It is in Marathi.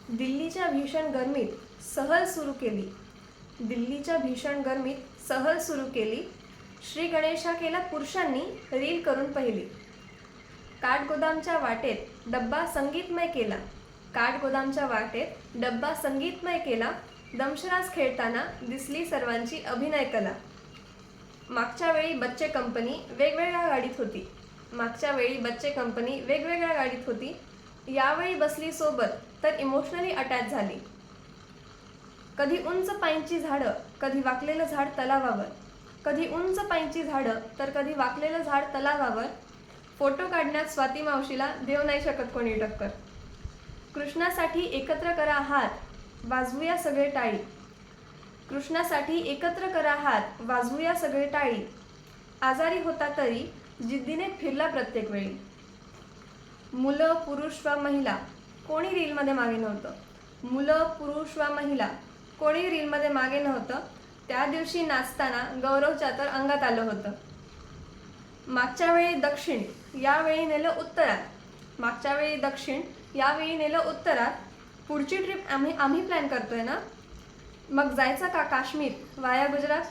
दिल्लीच्या भीषण गरमीत सहल सुरू केली. दिल्लीच्या भीषण गरमीत सहल सुरू केली. श्री गणेशा केला पुरुषांनी रील करून पहिली. काठगोदामच्या वाटेत डब्बा संगीतमय केला. काठगोदामच्या वाटेत डब्बा संगीतमय केला. दमशराज खेळताना दिसली सर्वांची अभिनय कला. मागच्या वेळी बच्चे कंपनी वेगवेगळ्या गाडीत होती. मागच्या वेळी बच्चे कंपनी वेगवेगळ्या गाडीत होती. यावेळी बसली सोबत तर इमोशनली अटॅच झाली. कधी उंच पाईंची झाडं, कधी वाकलेलं झाड तलावावर. कधी उंच पाईंची झाडं तर कधी वाकलेलं झाड तलावावर. फोटो काढण्यात स्वाती मावशीला देऊ नाही शकत कोणी टक्कर. कृष्णासाठी एकत्र करा हात, वाजवूया सगळे टाळी. कृष्णासाठी एकत्र करा हात, वाजवूया सगळे टाळी. आजारी होता तरी जिद्दीने फिरला प्रत्येक वेळी. मुलं पुरुष वा महिला कोणी रीलमध्ये मागे नव्हतं. मुलं पुरुष वा महिला कोणी रीलमध्ये मागे नव्हतं. त्या दिवशी नाचताना गौरवच्या तर अंगात आलं होतं. मागच्या वेळी दक्षिण, यावेळी नेलं उत्तरात. मागच्या वेळी दक्षिण, यावेळी नेलं उत्तरात. पुढची ट्रिप आम्ही प्लॅन करतोय ना. मग जायचं का काश्मीर वाया गुजरात.